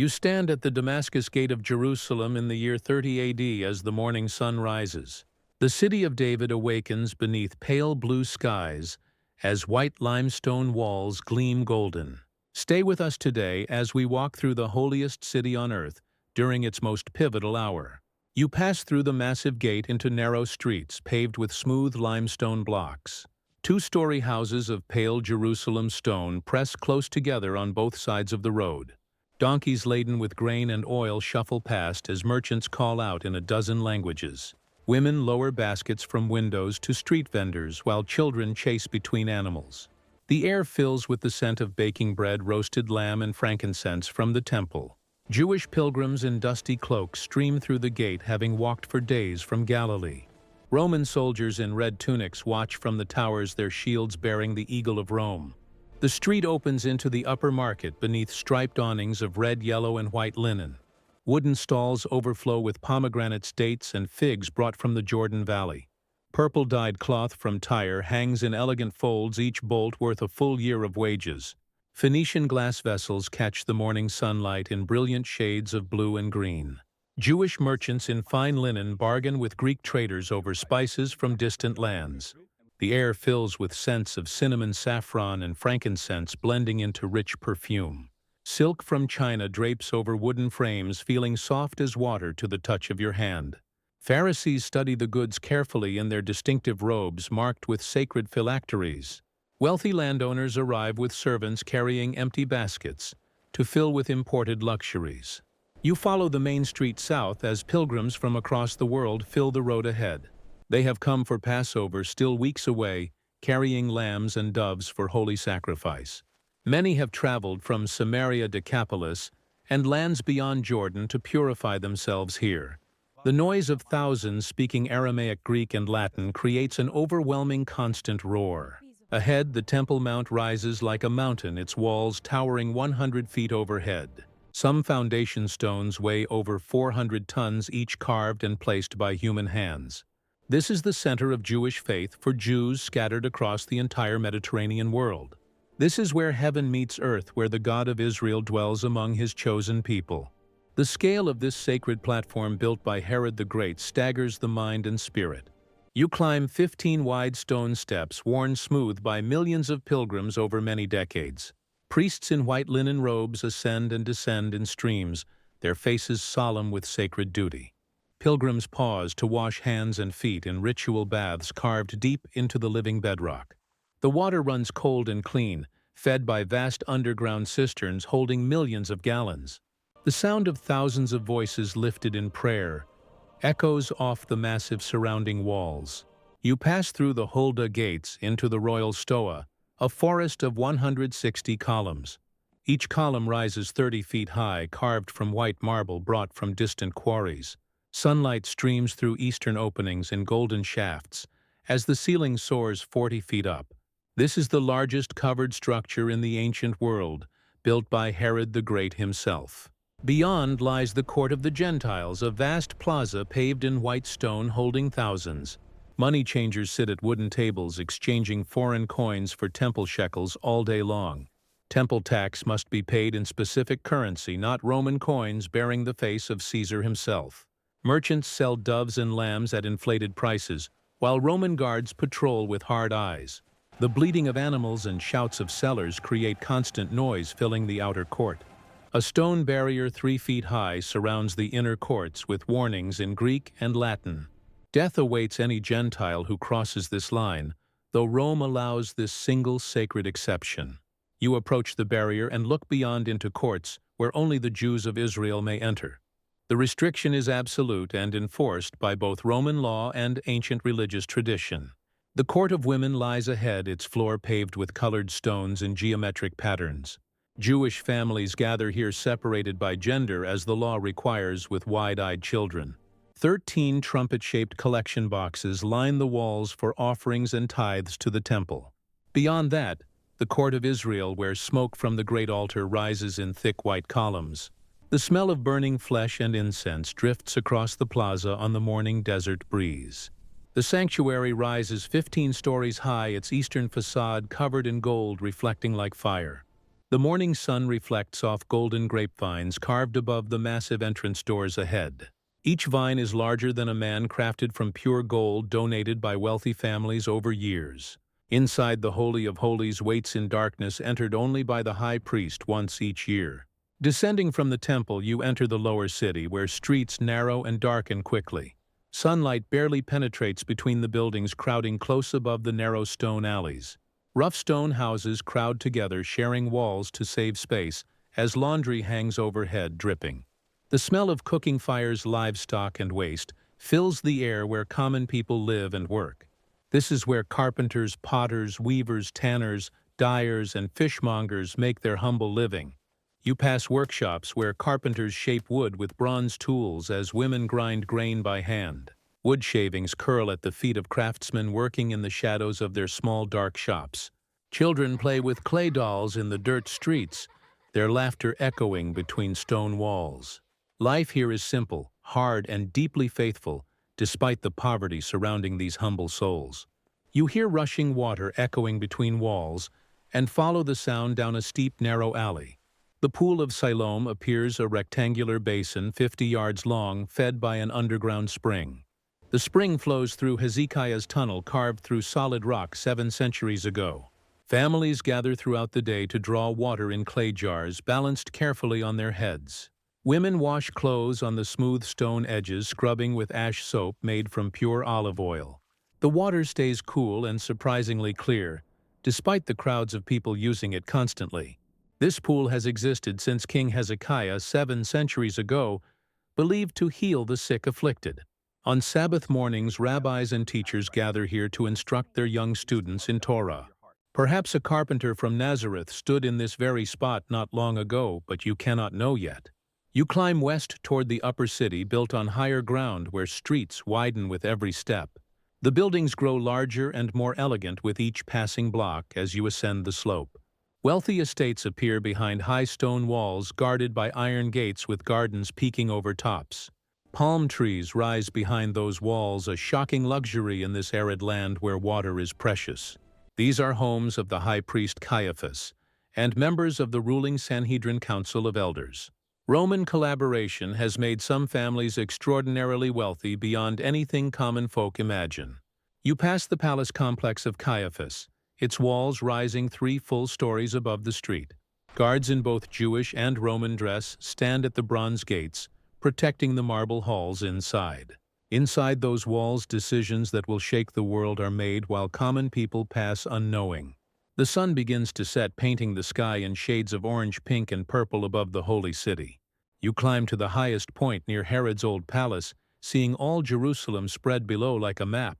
You stand at the Damascus Gate of Jerusalem in the year 30 AD as the morning sun rises. The city of David awakens beneath pale blue skies as white limestone walls gleam golden. Stay with us today as we walk through the holiest city on earth during its most pivotal hour. You pass through the massive gate into narrow streets paved with smooth limestone blocks. Two-story houses of pale Jerusalem stone press close together on both sides of the road. Donkeys laden with grain and oil shuffle past as merchants call out in a dozen languages. Women lower baskets from windows to street vendors while children chase between animals. The air fills with the scent of baking bread, roasted lamb, and frankincense from the temple. Jewish pilgrims in dusty cloaks stream through the gate, having walked for days from Galilee. Roman soldiers in red tunics watch from the towers, their shields bearing the eagle of Rome. The street opens into the upper market beneath striped awnings of red, yellow, and white linen. Wooden stalls overflow with pomegranates, dates, and figs brought from the Jordan Valley. Purple-dyed cloth from Tyre hangs in elegant folds, each bolt worth a full year of wages. Phoenician glass vessels catch the morning sunlight in brilliant shades of blue and green. Jewish merchants in fine linen bargain with Greek traders over spices from distant lands. The air fills with scents of cinnamon, saffron, and frankincense blending into rich perfume. Silk from China drapes over wooden frames, feeling soft as water to the touch of your hand. Pharisees study the goods carefully in their distinctive robes marked with sacred phylacteries. Wealthy landowners arrive with servants carrying empty baskets to fill with imported luxuries. You follow the main street south as pilgrims from across the world fill the road ahead. They have come for Passover, still weeks away, carrying lambs and doves for holy sacrifice. Many have traveled from Samaria, Decapolis, and lands beyond Jordan to purify themselves here. The noise of thousands speaking Aramaic, Greek, and Latin creates an overwhelming constant roar. Ahead, the Temple Mount rises like a mountain, its walls towering 100 feet overhead. Some foundation stones weigh over 400 tons, each carved and placed by human hands. This is the center of Jewish faith for Jews scattered across the entire Mediterranean world. This is where heaven meets earth, where the God of Israel dwells among his chosen people. The scale of this sacred platform built by Herod the Great staggers the mind and spirit. You climb 15 wide stone steps worn smooth by millions of pilgrims over many decades. Priests in white linen robes ascend and descend in streams, their faces solemn with sacred duty. Pilgrims pause to wash hands and feet in ritual baths carved deep into the living bedrock. The water runs cold and clean, fed by vast underground cisterns holding millions of gallons. The sound of thousands of voices lifted in prayer echoes off the massive surrounding walls. You pass through the Hulda gates into the Royal Stoa, a forest of 160 columns. Each column rises 30 feet high, carved from white marble brought from distant quarries. Sunlight streams through eastern openings in golden shafts as the ceiling soars 40 feet up. This is the largest covered structure in the ancient world, built by Herod the Great himself. Beyond lies the Court of the Gentiles, a vast plaza paved in white stone holding thousands. Money changers sit at wooden tables exchanging foreign coins for temple shekels all day long. Temple tax must be paid in specific currency, not Roman coins bearing the face of Caesar himself. Merchants sell doves and lambs at inflated prices, while Roman guards patrol with hard eyes. The bleating of animals and shouts of sellers create constant noise filling the outer court. A stone barrier 3 feet high surrounds the inner courts with warnings in Greek and Latin. Death awaits any Gentile who crosses this line, though Rome allows this single sacred exception. You approach the barrier and look beyond into courts where only the Jews of Israel may enter. The restriction is absolute and enforced by both Roman law and ancient religious tradition. The Court of Women lies ahead, its floor paved with colored stones in geometric patterns. Jewish families gather here separated by gender as the law requires, with wide-eyed children. 13 trumpet-shaped collection boxes line the walls for offerings and tithes to the temple. Beyond that, the Court of Israel, where smoke from the great altar rises in thick white columns. The smell of burning flesh and incense drifts across the plaza on the morning desert breeze. The sanctuary rises 15 stories high, its eastern facade covered in gold reflecting like fire. The morning sun reflects off golden grapevines carved above the massive entrance doors ahead. Each vine is larger than a man, crafted from pure gold donated by wealthy families over years. Inside, the Holy of Holies waits in darkness, entered only by the high priest once each year. Descending from the temple, you enter the lower city, where streets narrow and darken quickly. Sunlight barely penetrates between the buildings, crowding close above the narrow stone alleys. Rough stone houses crowd together, sharing walls to save space, as laundry hangs overhead, dripping. The smell of cooking fires, livestock, and waste fills the air where common people live and work. This is where carpenters, potters, weavers, tanners, dyers, and fishmongers make their humble living. You pass workshops where carpenters shape wood with bronze tools as women grind grain by hand. Wood shavings curl at the feet of craftsmen working in the shadows of their small dark shops. Children play with clay dolls in the dirt streets, their laughter echoing between stone walls. Life here is simple, hard, and deeply faithful, despite the poverty surrounding these humble souls. You hear rushing water echoing between walls and follow the sound down a steep, narrow alley. The Pool of Siloam appears, a rectangular basin 50 yards long, fed by an underground spring. The spring flows through Hezekiah's tunnel carved through solid rock 7 centuries ago. Families gather throughout the day to draw water in clay jars balanced carefully on their heads. Women wash clothes on the smooth stone edges, scrubbing with ash soap made from pure olive oil. The water stays cool and surprisingly clear, despite the crowds of people using it constantly. This pool has existed since King Hezekiah 7 centuries ago, believed to heal the sick afflicted. On Sabbath mornings, rabbis and teachers gather here to instruct their young students in Torah. Perhaps a carpenter from Nazareth stood in this very spot not long ago, but you cannot know yet. You climb west toward the upper city, built on higher ground where streets widen with every step. The buildings grow larger and more elegant with each passing block as you ascend the slope. Wealthy estates appear behind high stone walls guarded by iron gates with gardens peeking over tops. Palm trees rise behind those walls, a shocking luxury in this arid land where water is precious. These are homes of the high priest Caiaphas and members of the ruling Sanhedrin Council of Elders. Roman collaboration has made some families extraordinarily wealthy beyond anything common folk imagine. You pass the palace complex of Caiaphas, its walls rising 3 full stories above the street. Guards in both Jewish and Roman dress stand at the bronze gates, protecting the marble halls inside. Inside those walls, decisions that will shake the world are made while common people pass unknowing. The sun begins to set, painting the sky in shades of orange, pink, and purple above the holy city. You climb to the highest point near Herod's old palace, seeing all Jerusalem spread below like a map.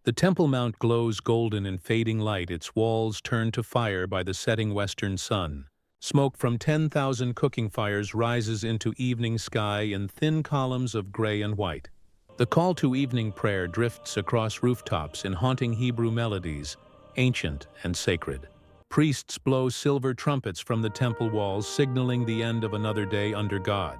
The Temple Mount glows golden in fading light, its walls turned to fire by the setting western sun. Smoke from 10,000 cooking fires rises into evening sky in thin columns of gray and white. The call to evening prayer drifts across rooftops in haunting Hebrew melodies, ancient and sacred. Priests blow silver trumpets from the temple walls, signaling the end of another day under God.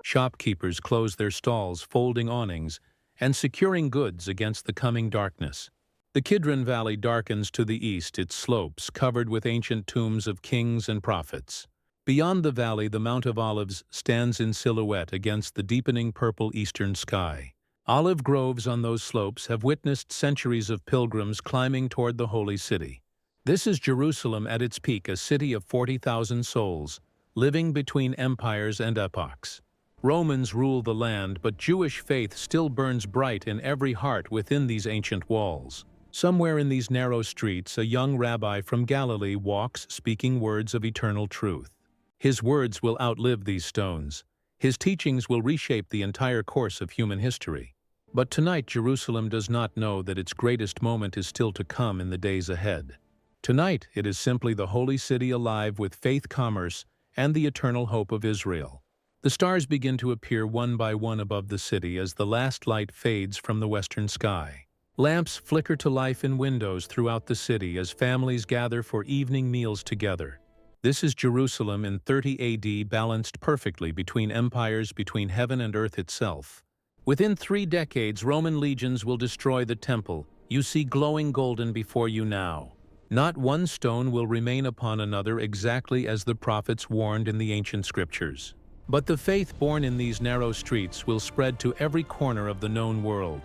Shopkeepers close their stalls, folding awnings, and securing goods against the coming darkness. The Kidron Valley darkens to the east, its slopes covered with ancient tombs of kings and prophets. Beyond the valley, the Mount of Olives stands in silhouette against the deepening purple eastern sky. Olive groves on those slopes have witnessed centuries of pilgrims climbing toward the holy city. This is Jerusalem at its peak, a city of 40,000 souls, living between empires and epochs. Romans rule the land, but Jewish faith still burns bright in every heart within these ancient walls. Somewhere in these narrow streets, a young rabbi from Galilee walks, speaking words of eternal truth. His words will outlive these stones. His teachings will reshape the entire course of human history. But tonight, Jerusalem does not know that its greatest moment is still to come in the days ahead. Tonight, it is simply the holy city alive with faith, commerce, and the eternal hope of Israel. The stars begin to appear one by one above the city as the last light fades from the western sky. Lamps flicker to life in windows throughout the city as families gather for evening meals together. This is Jerusalem in 30 AD, balanced perfectly between empires, between heaven and earth itself. Within 3 decades, Roman legions will destroy the temple. You see glowing golden before you now. Not one stone will remain upon another, exactly as the prophets warned in the ancient scriptures. But the faith born in these narrow streets will spread to every corner of the known world.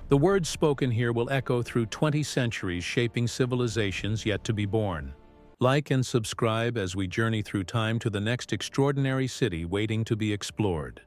The words spoken here will echo through 20 centuries, shaping civilizations yet to be born. Like and subscribe as we journey through time to the next extraordinary city waiting to be explored.